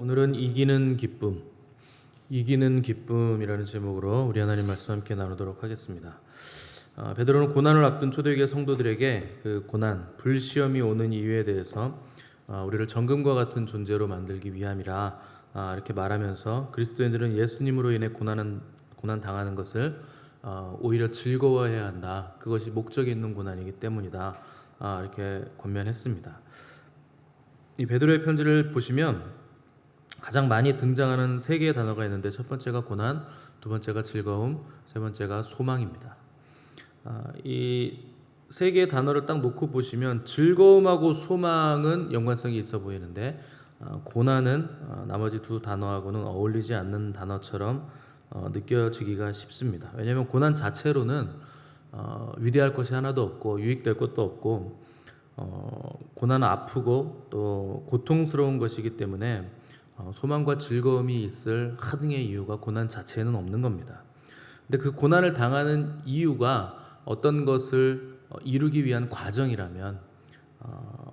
오늘은 이기는 기쁨이라는 제목으로 우리 하나님 말씀 함께 나누도록 하겠습니다. 베드로는 고난을 앞둔 초대교회 성도들에게 그 고난, 불시험이 오는 이유에 대해서 우리를 정금과 같은 존재로 만들기 위함이라 이렇게 말하면서 그리스도인들은 예수님으로 인해 고난 당하는 것을 오히려 즐거워해야 한다. 그것이 목적이 있는 고난이기 때문이다. 이렇게 권면했습니다. 이 베드로의 편지를 보시면 가장 많이 등장하는 세 개의 단어가 있는데 첫 번째가 고난, 두 번째가 즐거움, 세 번째가 소망입니다. 이 세 개의 단어를 딱 놓고 보시면 즐거움하고 소망은 연관성이 있어 보이는데 고난은 나머지 두 단어하고는 어울리지 않는 단어처럼 느껴지기가 쉽습니다. 왜냐하면 고난 자체로는 위대할 것이 하나도 없고 유익될 것도 없고 고난은 아프고 또 고통스러운 것이기 때문에 소망과 즐거움이 있을 하등의 이유가 고난 자체에는 없는 겁니다. 근데 그 고난을 당하는 이유가 어떤 것을 이루기 위한 과정이라면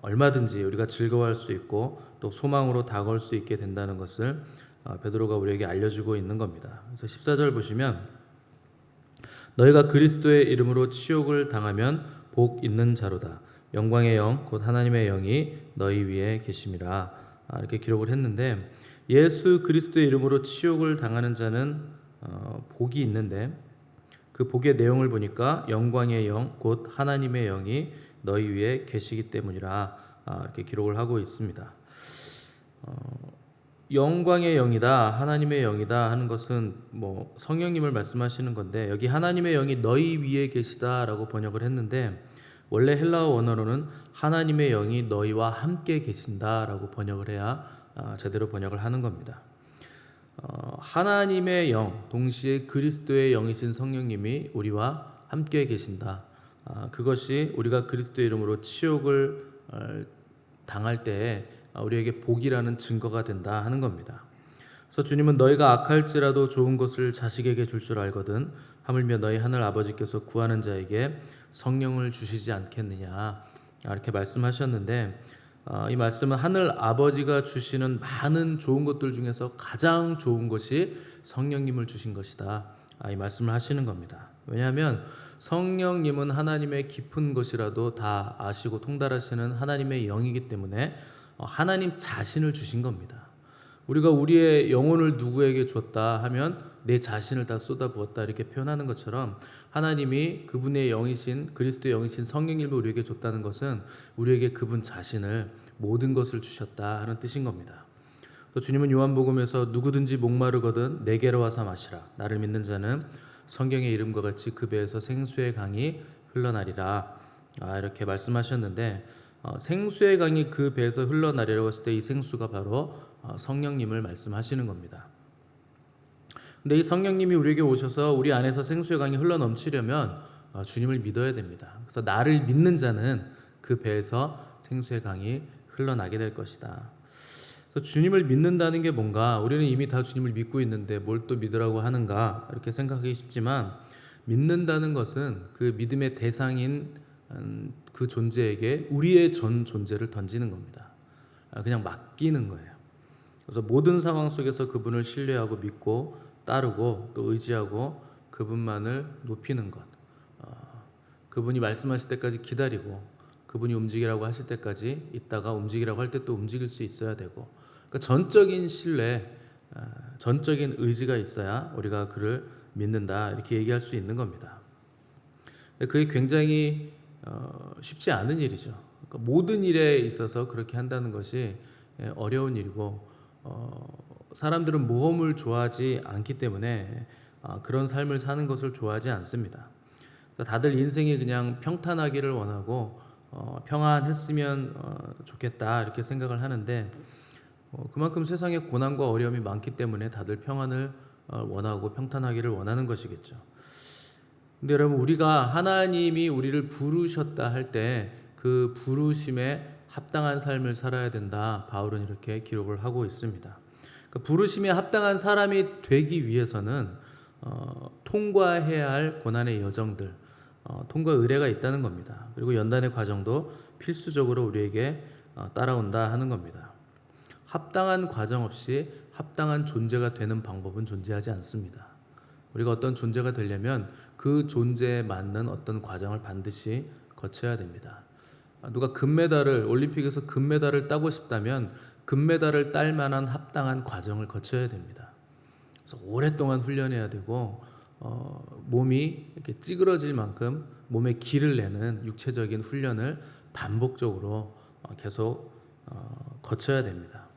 얼마든지 우리가 즐거워할 수 있고 또 소망으로 다가올 수 있게 된다는 것을 베드로가 우리에게 알려주고 있는 겁니다. 그래서 14절 보시면 너희가 그리스도의 이름으로 치욕을 당하면 복 있는 자로다. 영광의 영 곧 하나님의 영이 너희 위에 계심이라. 이렇게 기록을 했는데 예수 그리스도의 이름으로 치욕을 당하는 자는 복이 있는데 그 복의 내용을 보니까 영광의 영 곧 하나님의 영이 너희 위에 계시기 때문이라 이렇게 기록을 하고 있습니다. 영광의 영이다, 하나님의 영이다 하는 것은 성령님을 말씀하시는 건데 여기 하나님의 영이 너희 위에 계시다라고 번역을 했는데 원래 헬라어 원어로는 하나님의 영이 너희와 함께 계신다라고 번역을 해야 제대로 번역을 하는 겁니다. 하나님의 영, 동시에 그리스도의 영이신 성령님이 우리와 함께 계신다. 그것이 우리가 그리스도의 이름으로 치욕을 당할 때에 우리에게 복이라는 증거가 된다 하는 겁니다. 그래서 주님은 너희가 악할지라도 좋은 것을 자식에게 줄 알거든 하물며 너희 하늘 아버지께서 구하는 자에게 성령을 주시지 않겠느냐 이렇게 말씀하셨는데 이 말씀은 하늘 아버지가 주시는 많은 좋은 것들 중에서 가장 좋은 것이 성령님을 주신 것이다. 이 말씀을 하시는 겁니다. 왜냐하면 성령님은 하나님의 깊은 것이라도 다 아시고 통달하시는 하나님의 영이기 때문에 하나님 자신을 주신 겁니다. 우리가 우리의 영혼을 누구에게 줬다 하면 내 자신을 다 쏟아부었다 이렇게 표현하는 것처럼 하나님이 그분의 영이신 그리스도의 영이신 성령님을 우리에게 줬다는 것은 우리에게 그분 자신을 모든 것을 주셨다 하는 뜻인 겁니다. 또 주님은 요한복음에서 누구든지 목마르거든 내게로 와서 마시라. 나를 믿는 자는 성경의 이름과 같이 그 배에서 생수의 강이 흘러나리라. 이렇게 말씀하셨는데 생수의 강이 그 배에서 흘러나리라고 했을 때 이 생수가 바로 성령님을 말씀하시는 겁니다. 근데 이 성령님이 우리에게 오셔서 우리 안에서 생수의 강이 흘러넘치려면 주님을 믿어야 됩니다. 그래서 나를 믿는 자는 그 배에서 생수의 강이 흘러나게 될 것이다. 그래서 주님을 믿는다는 게 뭔가 우리는 이미 다 주님을 믿고 있는데 뭘 또 믿으라고 하는가 이렇게 생각하기 쉽지만 믿는다는 것은 그 믿음의 대상인 그 존재에게 우리의 전 존재를 던지는 겁니다. 그냥 맡기는 거예요. 그래서 모든 상황 속에서 그분을 신뢰하고 믿고 따르고 또 의지하고 그분만을 높이는 것, 그분이 말씀하실 때까지 기다리고 그분이 움직이라고 하실 때까지 있다가 움직이라고 할 때 또 움직일 수 있어야 되고, 그러니까 전적인 신뢰, 전적인 의지가 있어야 우리가 그를 믿는다 이렇게 얘기할 수 있는 겁니다. 그게 굉장히 쉽지 않은 일이죠. 그러니까 모든 일에 있어서 그렇게 한다는 것이 어려운 일이고 사람들은 모험을 좋아하지 않기 때문에 그런 삶을 사는 것을 좋아하지 않습니다. 다들 인생이 그냥 평탄하기를 원하고 평안했으면 좋겠다 이렇게 생각을 하는데 그만큼 세상에 고난과 어려움이 많기 때문에 다들 평안을 원하고 평탄하기를 원하는 것이겠죠. 근데 여러분 우리가 하나님이 우리를 부르셨다 할 때 그 부르심에 합당한 삶을 살아야 된다. 바울은 이렇게 기록을 하고 있습니다. 그러니까 부르심에 합당한 사람이 되기 위해서는 통과해야 할 고난의 여정들, 통과 의례가 있다는 겁니다. 그리고 연단의 과정도 필수적으로 우리에게 따라온다 하는 겁니다. 합당한 과정 없이 합당한 존재가 되는 방법은 존재하지 않습니다. 우리가 어떤 존재가 되려면 그 존재에 맞는 어떤 과정을 반드시 거쳐야 됩니다. 누가 올림픽에서 금메달을 따고 싶다면 금메달을 딸 만한 합당한 과정을 거쳐야 됩니다. 그래서 오랫동안 훈련해야 되고 몸이 이렇게 찌그러질 만큼 몸에 기를 내는 육체적인 훈련을 반복적으로 계속 거쳐야 됩니다.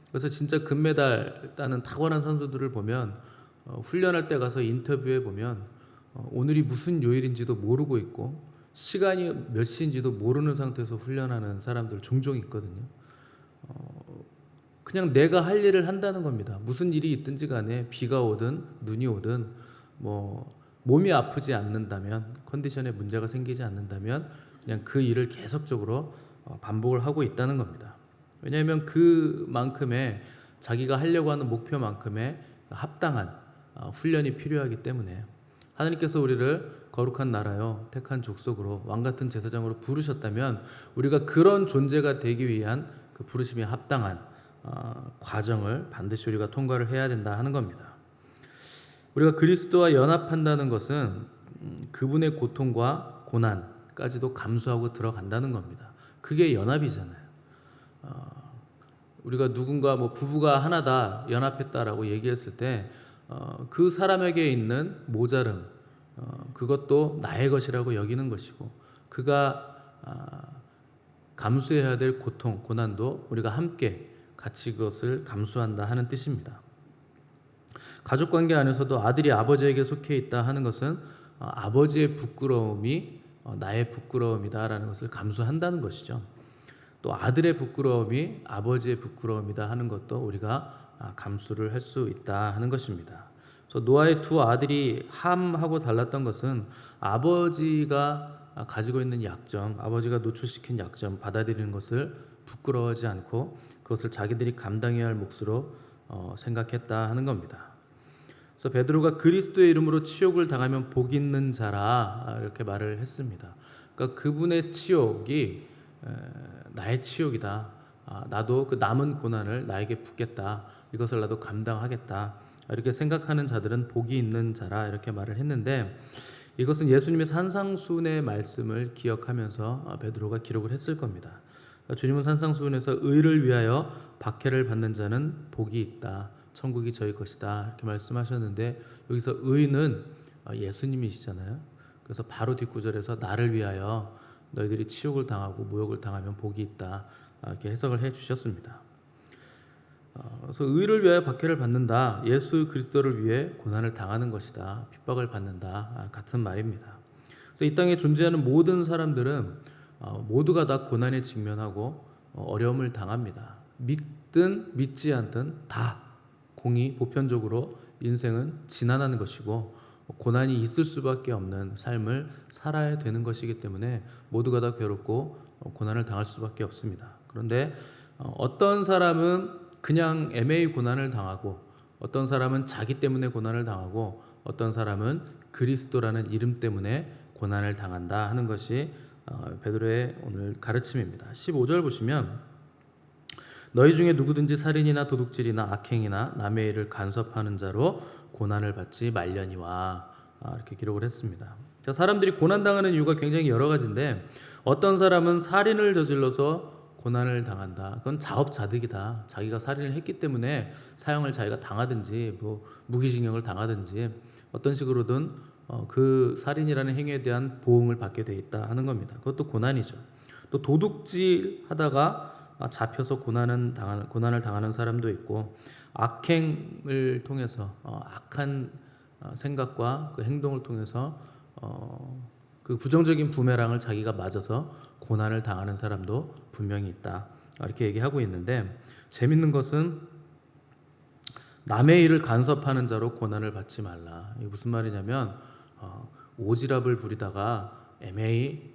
그래서 진짜 금메달 따는 탁월한 선수들을 보면 훈련할 때 가서 인터뷰해 보면 오늘이 무슨 요일인지도 모르고 있고 시간이 몇 시인지도 모르는 상태에서 훈련하는 사람들 종종 있거든요. 그냥 내가 할 일을 한다는 겁니다. 무슨 일이 있든지 간에 비가 오든 눈이 오든 몸이 아프지 않는다면, 컨디션에 문제가 생기지 않는다면 그냥 그 일을 계속적으로 반복을 하고 있다는 겁니다. 왜냐하면 그만큼의 자기가 하려고 하는 목표만큼의 합당한 훈련이 필요하기 때문에 하나님께서 우리를 거룩한 나라요 택한 족속으로 왕같은 제사장으로 부르셨다면 우리가 그런 존재가 되기 위한 그 부르심에 합당한 과정을 반드시 우리가 통과를 해야 된다 하는 겁니다. 우리가 그리스도와 연합한다는 것은 그분의 고통과 고난까지도 감수하고 들어간다는 겁니다. 그게 연합이잖아요. 우리가 누군가 부부가 하나다 연합했다라고 얘기했을 때 그 사람에게 있는 모자름 그것도 나의 것이라고 여기는 것이고 그가 감수해야 될 고통, 고난도 우리가 함께 같이 그것을 감수한다 하는 뜻입니다. 가족관계 안에서도 아들이 아버지에게 속해 있다 하는 것은 아버지의 부끄러움이 나의 부끄러움이다라는 것을 감수한다는 것이죠. 또 아들의 부끄러움이 아버지의 부끄러움이다 하는 것도 우리가 감수를 할 수 있다 하는 것입니다. 그래서 노아의 두 아들이 함하고 달랐던 것은 아버지가 가지고 있는 약점, 아버지가 노출시킨 약점 받아들이는 것을 부끄러워하지 않고 그것을 자기들이 감당해야 할 몫으로 생각했다 하는 겁니다. 그래서 베드로가 그리스도의 이름으로 치욕을 당하면 복 있는 자라 이렇게 말을 했습니다. 그러니까 그분의 치욕이 나의 치욕이다. 나도 그 남은 고난을 나에게 붓겠다. 이것을 나도 감당하겠다. 이렇게 생각하는 자들은 복이 있는 자라 이렇게 말을 했는데 이것은 예수님의 산상수훈의 말씀을 기억하면서 베드로가 기록을 했을 겁니다. 주님은 산상수훈에서 의를 위하여 박해를 받는 자는 복이 있다. 천국이 저희 것이다. 이렇게 말씀하셨는데 여기서 의는 예수님이시잖아요. 그래서 바로 뒷구절에서 나를 위하여 너희들이 치욕을 당하고 모욕을 당하면 복이 있다. 이렇게 해석을 해 주셨습니다. 그래서 의를 위하여 박해를 받는다. 예수 그리스도를 위해 고난을 당하는 것이다. 핍박을 받는다. 같은 말입니다. 그래서 이 땅에 존재하는 모든 사람들은 모두가 다 고난에 직면하고 어려움을 당합니다. 믿든 믿지 않든 다 공이 보편적으로 인생은 지나가는 것이고 고난이 있을 수밖에 없는 삶을 살아야 되는 것이기 때문에 모두가 다 괴롭고 고난을 당할 수밖에 없습니다. 그런데 어떤 사람은 그냥 애매히 고난을 당하고 어떤 사람은 자기 때문에 고난을 당하고 어떤 사람은 그리스도라는 이름 때문에 고난을 당한다 하는 것이 베드로의 오늘 가르침입니다. 15절 보시면 너희 중에 누구든지 살인이나 도둑질이나 악행이나 남의 일을 간섭하는 자로 고난을 받지 말려니와 이렇게 기록을 했습니다. 사람들이 고난당하는 이유가 굉장히 여러 가지인데 어떤 사람은 살인을 저질러서 고난을 당한다. 그건 자업자득이다. 자기가 살인을 했기 때문에 사형을 자기가 당하든지 무기징역을 당하든지 어떤 식으로든 그 살인이라는 행위에 대한 보응을 받게 돼 있다 하는 겁니다. 그것도 고난이죠. 또 도둑질 하다가 잡혀서 고난을 당하는 사람도 있고 악행을 통해서 악한 생각과 그 행동을 통해서 그 부정적인 부메랑을 자기가 맞아서 고난을 당하는 사람도 분명히 있다. 이렇게 얘기하고 있는데 재밌는 것은 남의 일을 간섭하는 자로 고난을 받지 말라. 이게 무슨 말이냐면 오지랖을 부리다가 애매히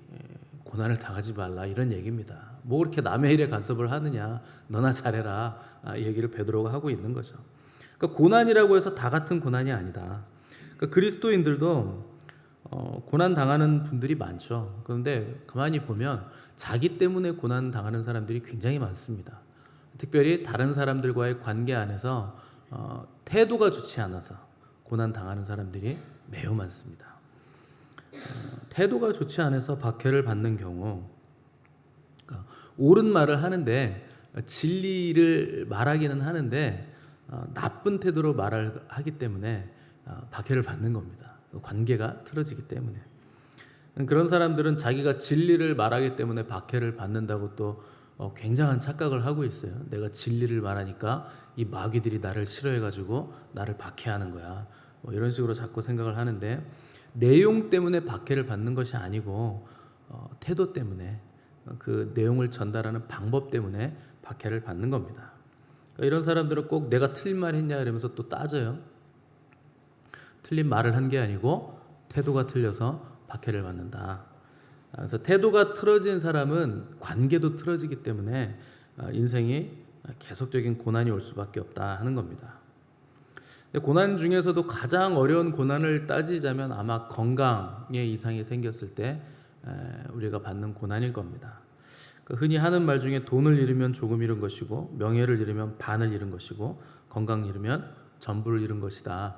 고난을 당하지 말라 이런 얘기입니다. 뭐 그렇게 남의 일에 간섭을 하느냐, 너나 잘해라 얘기를 베드로가 하고 있는 거죠. 그러니까 고난이라고 해서 다 같은 고난이 아니다. 그러니까 그리스도인들도 고난 당하는 분들이 많죠. 그런데 가만히 보면 자기 때문에 고난 당하는 사람들이 굉장히 많습니다. 특별히 다른 사람들과의 관계 안에서 태도가 좋지 않아서 고난 당하는 사람들이 매우 많습니다. 태도가 좋지 않아서 박해를 받는 경우, 그러니까 옳은 말을 하는데 진리를 말하기는 하는데 나쁜 태도로 말을 하기 때문에 박해를 받는 겁니다. 관계가 틀어지기 때문에. 그런 사람들은 자기가 진리를 말하기 때문에 박해를 받는다고 또 굉장한 착각을 하고 있어요. 내가 진리를 말하니까 이 마귀들이 나를 싫어해가지고 나를 박해하는 거야. 이런 식으로 자꾸 생각을 하는데, 내용 때문에 박해를 받는 것이 아니고 태도 때문에, 그 내용을 전달하는 방법 때문에 박해를 받는 겁니다. 이런 사람들은 꼭 내가 틀린 말 했냐 이러면서 또 따져요. 틀린 말을 한 게 아니고 태도가 틀려서 박해를 받는다. 그래서 태도가 틀어진 사람은 관계도 틀어지기 때문에 인생이 계속적인 고난이 올 수밖에 없다 하는 겁니다. 근데 고난 중에서도 가장 어려운 고난을 따지자면 아마 건강에 이상이 생겼을 때 우리가 받는 고난일 겁니다. 흔히 하는 말 중에 돈을 잃으면 조금 잃은 것이고, 명예를 잃으면 반을 잃은 것이고, 건강 잃으면 전부를 잃은 것이다,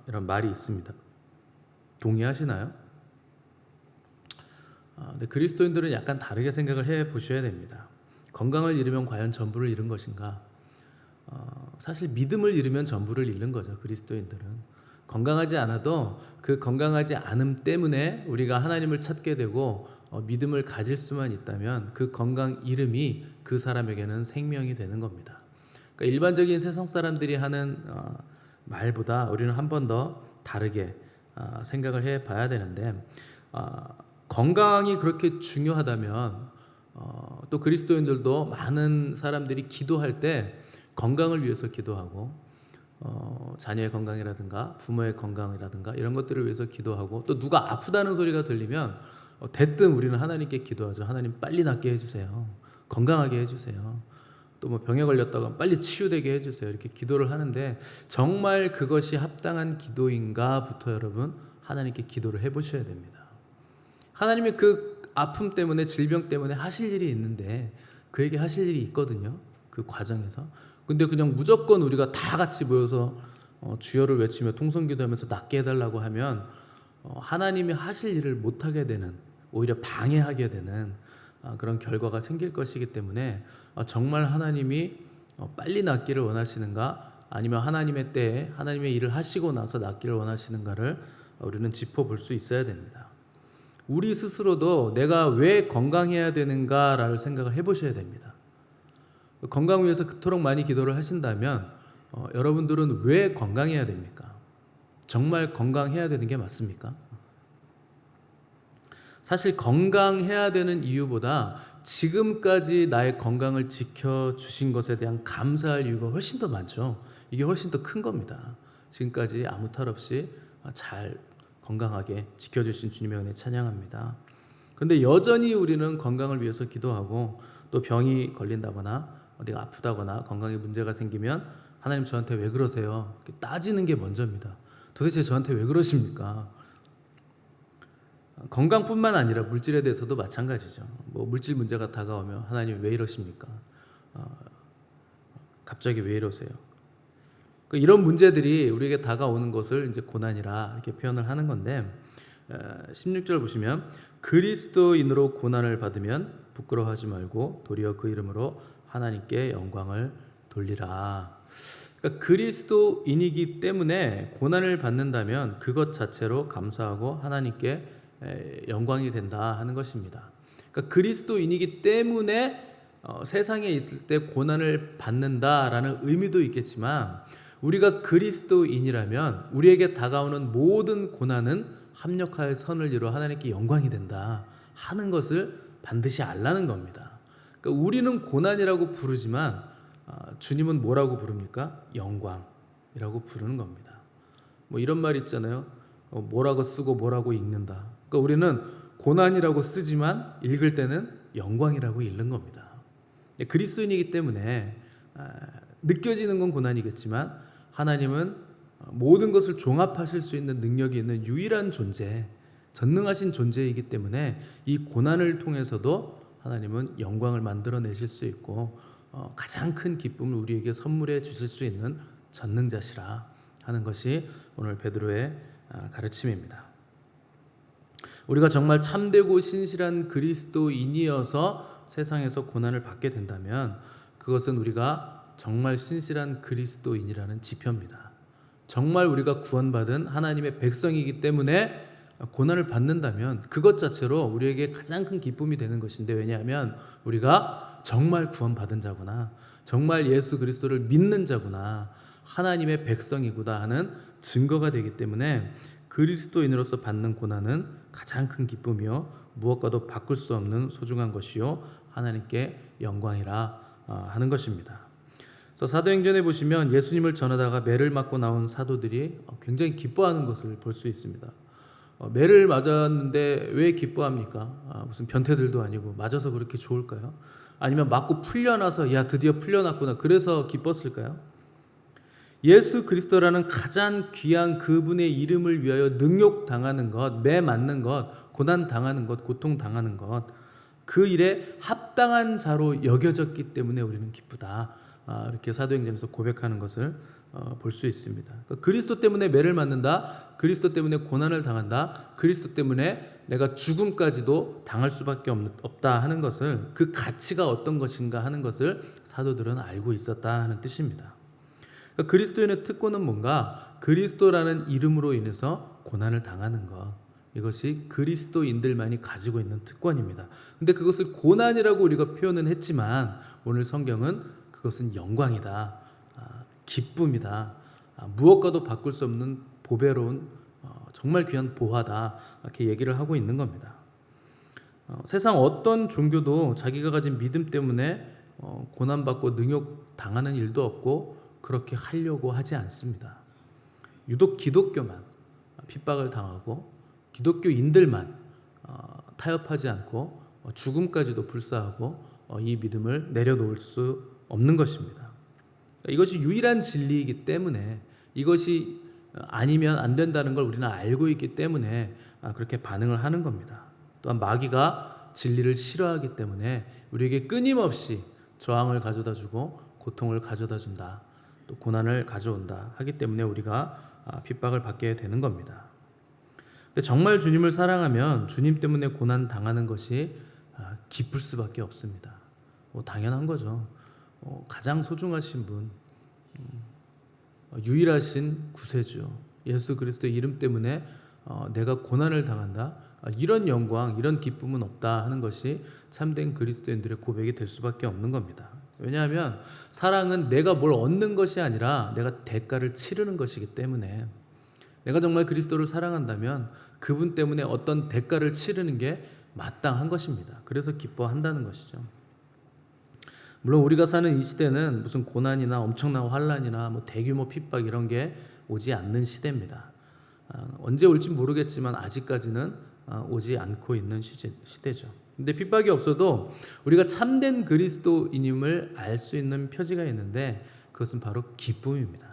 이런 말이 있습니다. 동의하시나요? 근데 그리스도인들은 약간 다르게 생각을 해 보셔야 됩니다. 건강을 잃으면 과연 전부를 잃은 것인가? 사실 믿음을 잃으면 전부를 잃는 거죠. 그리스도인들은 건강하지 않아도 그 건강하지 않음 때문에 우리가 하나님을 찾게 되고 믿음을 가질 수만 있다면 그 건강 잃음이 그 사람에게는 생명이 되는 겁니다. 그러니까 일반적인 세상 사람들이 하는 말보다 우리는 한 번 더 다르게 생각을 해봐야 되는데, 건강이 그렇게 중요하다면 또 그리스도인들도 많은 사람들이 기도할 때 건강을 위해서 기도하고, 자녀의 건강이라든가 부모의 건강이라든가 이런 것들을 위해서 기도하고, 또 누가 아프다는 소리가 들리면 대뜸 우리는 하나님께 기도하죠. 하나님 빨리 낫게 해주세요. 건강하게 해주세요. 또 뭐 병에 걸렸다가 빨리 치유되게 해주세요. 이렇게 기도를 하는데, 정말 그것이 합당한 기도인가부터 여러분 하나님께 기도를 해보셔야 됩니다. 하나님이 그 아픔 때문에, 질병 때문에 하실 일이 있는데, 그에게 하실 일이 있거든요. 그 과정에서. 근데 그냥 무조건 우리가 다 같이 모여서 주여를 외치며 통성기도하면서 낫게 해달라고 하면 하나님이 하실 일을 못하게 되는, 오히려 방해하게 되는 그런 결과가 생길 것이기 때문에, 정말 하나님이 빨리 낫기를 원하시는가, 아니면 하나님의 때에 하나님의 일을 하시고 나서 낫기를 원하시는가를 우리는 짚어볼 수 있어야 됩니다. 우리 스스로도 내가 왜 건강해야 되는가라는 생각을 해보셔야 됩니다. 건강 위해서 그토록 많이 기도를 하신다면 여러분들은 왜 건강해야 됩니까? 정말 건강해야 되는 게 맞습니까? 사실 건강해야 되는 이유보다 지금까지 나의 건강을 지켜주신 것에 대한 감사할 이유가 훨씬 더 많죠. 이게 훨씬 더 큰 겁니다. 지금까지 아무 탈 없이 잘 건강하게 지켜주신 주님의 은혜 찬양합니다. 그런데 여전히 우리는 건강을 위해서 기도하고, 또 병이 걸린다거나 어디가 아프다거나 건강에 문제가 생기면 하나님 저한테 왜 그러세요? 따지는 게 먼저입니다. 도대체 저한테 왜 그러십니까? 건강뿐만 아니라 물질에 대해서도 마찬가지죠. 뭐 물질 문제가 다가오면 하나님 왜 이러십니까? 갑자기 왜 이러세요? 이런 문제들이 우리에게 다가오는 것을 이제 고난이라 이렇게 표현을 하는 건데, 16절 보시면 그리스도인으로 고난을 받으면 부끄러워하지 말고 도리어 그 이름으로 하나님께 영광을 돌리라. 그러니까 그리스도인이기 때문에 고난을 받는다면 그것 자체로 감사하고 하나님께 영광이 된다 하는 것입니다. 그러니까 그리스도인이기 때문에 세상에 있을 때 고난을 받는다라는 의미도 있겠지만, 우리가 그리스도인이라면 우리에게 다가오는 모든 고난은 합력하여 선을 이루어 하나님께 영광이 된다 하는 것을 반드시 알라는 겁니다. 그러니까 우리는 고난이라고 부르지만 주님은 뭐라고 부릅니까? 영광이라고 부르는 겁니다. 뭐 이런 말 있잖아요. 뭐라고 쓰고 뭐라고 읽는다. 그러니까 우리는 고난이라고 쓰지만 읽을 때는 영광이라고 읽는 겁니다. 그리스도인이기 때문에 느껴지는 건 고난이겠지만, 하나님은 모든 것을 종합하실 수 있는 능력이 있는 유일한 존재, 전능하신 존재이기 때문에 이 고난을 통해서도 하나님은 영광을 만들어내실 수 있고, 가장 큰 기쁨을 우리에게 선물해 주실 수 있는 전능자시라 하는 것이 오늘 베드로의 가르침입니다. 우리가 정말 참되고 신실한 그리스도인이어서 세상에서 고난을 받게 된다면 그것은 우리가 정말 신실한 그리스도인이라는 지표입니다. 정말 우리가 구원받은 하나님의 백성이기 때문에 고난을 받는다면 그것 자체로 우리에게 가장 큰 기쁨이 되는 것인데, 왜냐하면 우리가 정말 구원받은 자구나, 정말 예수 그리스도를 믿는 자구나, 하나님의 백성이구나 하는 증거가 되기 때문에 그리스도인으로서 받는 고난은 가장 큰 기쁨이요 무엇과도 바꿀 수 없는 소중한 것이요 하나님께 영광이라 하는 것입니다. 그래서 사도행전에 보시면 예수님을 전하다가 매를 맞고 나온 사도들이 굉장히 기뻐하는 것을 볼 수 있습니다. 매를 맞았는데 왜 기뻐합니까? 무슨 변태들도 아니고 맞아서 그렇게 좋을까요? 아니면 맞고 풀려나서 야 드디어 풀려났구나 그래서 기뻤을까요? 예수 그리스도라는 가장 귀한 그분의 이름을 위하여 능욕당하는 것, 매 맞는 것, 고난당하는 것, 고통당하는 것, 그 일에 합당한 자로 여겨졌기 때문에 우리는 기쁘다. 이렇게 사도행전에서 고백하는 것을 볼 수 있습니다. 그러니까 그리스도 때문에 매를 맞는다, 그리스도 때문에 고난을 당한다, 그리스도 때문에 내가 죽음까지도 당할 수밖에 없다 하는 것을, 그 가치가 어떤 것인가 하는 것을 사도들은 알고 있었다 하는 뜻입니다. 그러니까 그리스도인의 특권은 뭔가? 그리스도라는 이름으로 인해서 고난을 당하는 것, 이것이 그리스도인들만이 가지고 있는 특권입니다. 근데 그것을 고난이라고 우리가 표현은 했지만 오늘 성경은 그것은 영광이다, 기쁨이다, 무엇과도 바꿀 수 없는 보배로운 정말 귀한 보화다, 이렇게 얘기를 하고 있는 겁니다. 세상 어떤 종교도 자기가 가진 믿음 때문에 고난받고 능욕당하는 일도 없고 그렇게 하려고 하지 않습니다. 유독 기독교만 핍박을 당하고 기독교인들만 타협하지 않고 죽음까지도 불사하고 이 믿음을 내려놓을 수 없는 것입니다. 이것이 유일한 진리이기 때문에, 이것이 아니면 안 된다는 걸 우리는 알고 있기 때문에 그렇게 반응을 하는 겁니다. 또한 마귀가 진리를 싫어하기 때문에 우리에게 끊임없이 저항을 가져다 주고 고통을 가져다 준다, 또 고난을 가져온다 하기 때문에 우리가 핍박을 받게 되는 겁니다. 근데 정말 주님을 사랑하면 주님 때문에 고난 당하는 것이 기쁠 수밖에 없습니다. 당연한 거죠. 가장 소중하신 분, 유일하신 구세주 예수 그리스도의 이름 때문에 내가 고난을 당한다, 이런 영광, 이런 기쁨은 없다 하는 것이 참된 그리스도인들의 고백이 될 수밖에 없는 겁니다. 왜냐하면 사랑은 내가 뭘 얻는 것이 아니라 내가 대가를 치르는 것이기 때문에, 내가 정말 그리스도를 사랑한다면 그분 때문에 어떤 대가를 치르는 게 마땅한 것입니다. 그래서 기뻐한다는 것이죠. 물론 우리가 사는 이 시대는 무슨 고난이나 엄청난 환난이나 대규모 핍박 이런 게 오지 않는 시대입니다. 언제 올지 모르겠지만 아직까지는 오지 않고 있는 시대죠. 근데 핍박이 없어도 우리가 참된 그리스도인임을 알 수 있는 표지가 있는데 그것은 바로 기쁨입니다.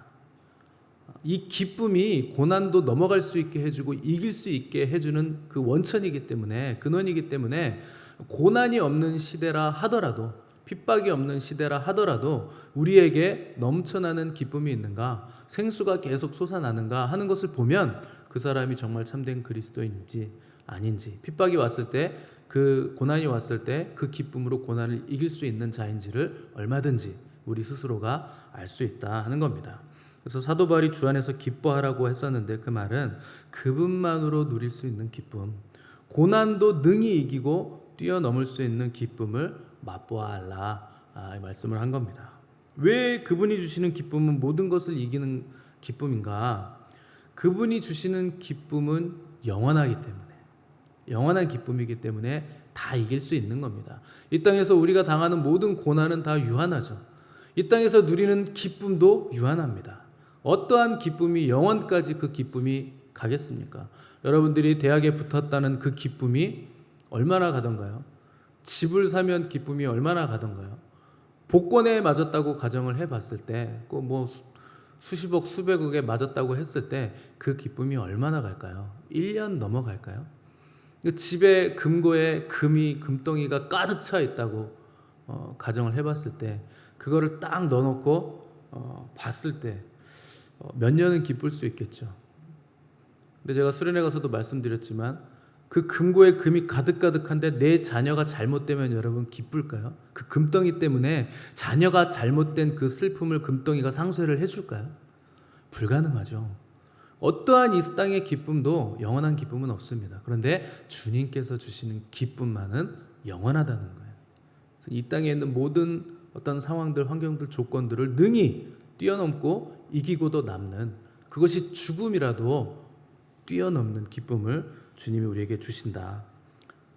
이 기쁨이 고난도 넘어갈 수 있게 해주고 이길 수 있게 해주는 그 원천이기 때문에, 근원이기 때문에 고난이 없는 시대라 하더라도, 핍박이 없는 시대라 하더라도 우리에게 넘쳐나는 기쁨이 있는가, 생수가 계속 솟아나는가 하는 것을 보면 그 사람이 정말 참된 그리스도인인지 아닌지, 핍박이 왔을 때, 그 고난이 왔을 때 그 기쁨으로 고난을 이길 수 있는 자인지를 얼마든지 우리 스스로가 알 수 있다 하는 겁니다. 그래서 사도 바울이 주 안에서 기뻐하라고 했었는데 그 말은 그분만으로 누릴 수 있는 기쁨, 고난도 능히 이기고 뛰어넘을 수 있는 기쁨을 맛보아라, 이 말씀을 한 겁니다. 왜 그분이 주시는 기쁨은 모든 것을 이기는 기쁨인가? 그분이 주시는 기쁨은 영원하기 때문에, 영원한 기쁨이기 때문에 다 이길 수 있는 겁니다. 이 땅에서 우리가 당하는 모든 고난은 다 유한하죠. 이 땅에서 누리는 기쁨도 유한합니다. 어떠한 기쁨이 영원까지 그 기쁨이 가겠습니까? 여러분들이 대학에 붙었다는 그 기쁨이 얼마나 가던가요? 집을 사면 기쁨이 얼마나 가던가요? 복권에 맞았다고 가정을 해봤을 때, 수십억 수백억에 맞았다고 했을 때 그 기쁨이 얼마나 갈까요? 1년 넘어갈까요? 집에 금고에 금덩이가 가득 차 있다고 가정을 해봤을 때 그거를 딱 넣어놓고 봤을 때 몇 년은 기쁠 수 있겠죠. 근데 제가 수련회 가서도 말씀드렸지만 그 금고에 금이 가득가득한데 내 자녀가 잘못되면 여러분 기쁠까요? 그 금덩이 때문에 자녀가 잘못된 그 슬픔을 금덩이가 상쇄를 해줄까요? 불가능하죠. 어떠한 이 땅의 기쁨도 영원한 기쁨은 없습니다. 그런데 주님께서 주시는 기쁨만은 영원하다는 거예요. 그래서 이 땅에 있는 모든 어떤 상황들, 환경들, 조건들을 능히 뛰어넘고 이기고도 남는, 그것이 죽음이라도 뛰어넘는 기쁨을 주님이 우리에게 주신다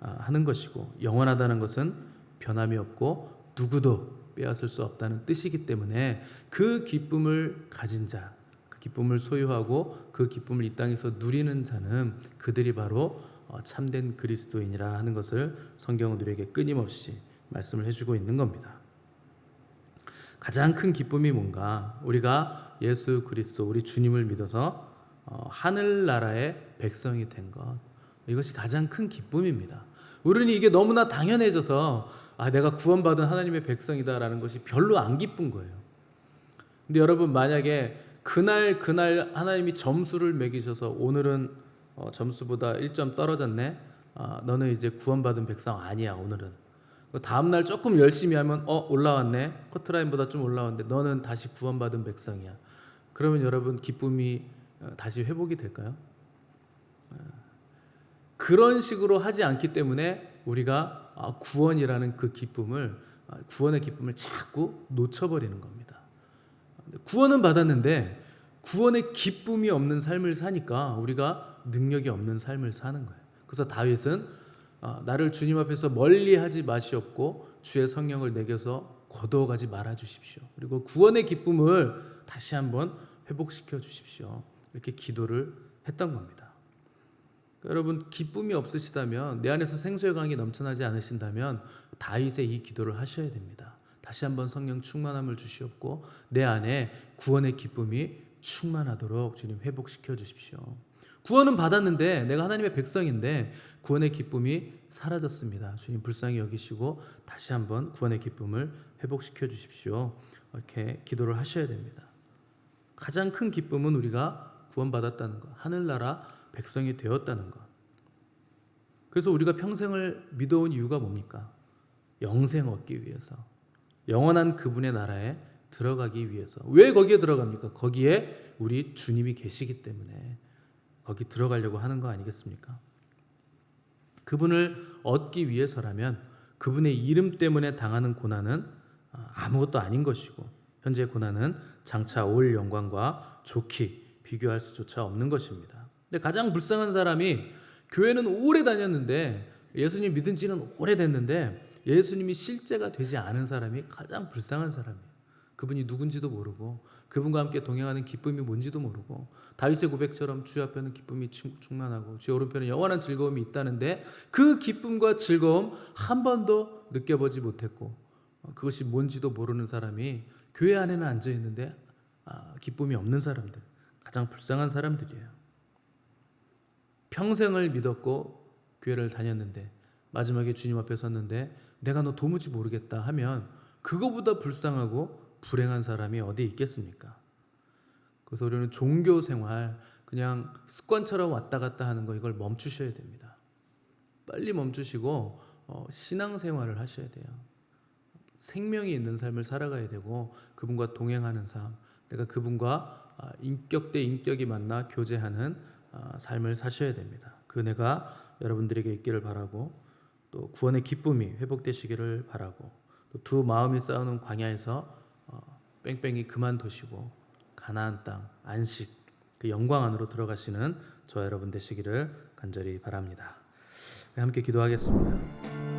하는 것이고, 영원하다는 것은 변함이 없고 누구도 빼앗을 수 없다는 뜻이기 때문에 그 기쁨을 가진 자, 그 기쁨을 소유하고 그 기쁨을 이 땅에서 누리는 자는 그들이 바로 참된 그리스도인이라 하는 것을 성경은 우리에게 끊임없이 말씀을 해주고 있는 겁니다. 가장 큰 기쁨이 뭔가? 우리가 예수 그리스도, 우리 주님을 믿어서 하늘나라의 백성이 된 것, 이것이 가장 큰 기쁨입니다. 우리는 이게 너무나 당연해져서 내가 구원받은 하나님의 백성이다라는 것이 별로 안 기쁜 거예요. 근데 여러분, 만약에 그날 하나님이 점수를 매기셔서 오늘은 점수보다 1점 떨어졌네, 너는 이제 구원받은 백성 아니야 오늘은. 다음날 조금 열심히 하면 올라왔네, 커트라인보다 좀 올라왔는데 너는 다시 구원받은 백성이야. 그러면 여러분, 기쁨이 다시 회복이 될까요? 그런 식으로 하지 않기 때문에 우리가 구원이라는 그 기쁨을, 구원의 기쁨을 자꾸 놓쳐버리는 겁니다. 구원은 받았는데 구원의 기쁨이 없는 삶을 사니까 우리가 능력이 없는 삶을 사는 거예요. 그래서 다윗은 나를 주님 앞에서 멀리하지 마시옵고 주의 성령을 내게서 거두어가지 말아 주십시오. 그리고 구원의 기쁨을 다시 한번 회복시켜 주십시오. 이렇게 기도를 했던 겁니다. 여러분, 기쁨이 없으시다면, 내 안에서 생수의 강이 넘쳐나지 않으신다면 다윗의 이 기도를 하셔야 됩니다. 다시 한번 성령 충만함을 주시옵고 내 안에 구원의 기쁨이 충만하도록 주님 회복시켜 주십시오. 구원은 받았는데, 내가 하나님의 백성인데 구원의 기쁨이 사라졌습니다. 주님 불쌍히 여기시고 다시 한번 구원의 기쁨을 회복시켜 주십시오. 이렇게 기도를 하셔야 됩니다. 가장 큰 기쁨은 우리가 구원받았다는 것, 하늘나라 백성이 되었다는 것. 그래서 우리가 평생을 믿어온 이유가 뭡니까? 영생 얻기 위해서, 영원한 그분의 나라에 들어가기 위해서. 왜 거기에 들어갑니까? 거기에 우리 주님이 계시기 때문에 거기 들어가려고 하는 거 아니겠습니까? 그분을 얻기 위해서라면 그분의 이름 때문에 당하는 고난은 아무것도 아닌 것이고, 현재 고난은 장차 올 영광과 좋게 비교할 수조차 없는 것입니다. 근데 가장 불쌍한 사람이, 교회는 오래 다녔는데, 예수님 믿은 지는 오래됐는데 예수님이 실제가 되지 않은 사람이 가장 불쌍한 사람이에요. 그분이 누군지도 모르고 그분과 함께 동행하는 기쁨이 뭔지도 모르고, 다윗의 고백처럼 주 앞에는 기쁨이 충만하고 주 오른편에 영원한 즐거움이 있다는데 그 기쁨과 즐거움 한 번도 느껴보지 못했고 그것이 뭔지도 모르는 사람이 교회 안에는 앉아있는데 기쁨이 없는 사람들, 가장 불쌍한 사람들이에요. 평생을 믿었고 교회를 다녔는데 마지막에 주님 앞에 섰는데 내가 너 도무지 모르겠다 하면 그거보다 불쌍하고 불행한 사람이 어디 있겠습니까? 그래서 우리는 종교 생활 그냥 습관처럼 왔다 갔다 하는 거, 이걸 멈추셔야 됩니다. 빨리 멈추시고 신앙 생활을 하셔야 돼요. 생명이 있는 삶을 살아가야 되고 그분과 동행하는 삶, 내가 그분과 인격 대 인격이 만나 교제하는 삶을 사셔야 됩니다. 그 은혜가 여러분들에게 있기를 바라고, 또 구원의 기쁨이 회복되시기를 바라고, 또 두 마음이 싸우는 광야에서 뺑뺑이 그만두시고 가나안 땅 안식, 그 영광 안으로 들어가시는 저 여러분 되시기를 간절히 바랍니다. 함께 기도하겠습니다.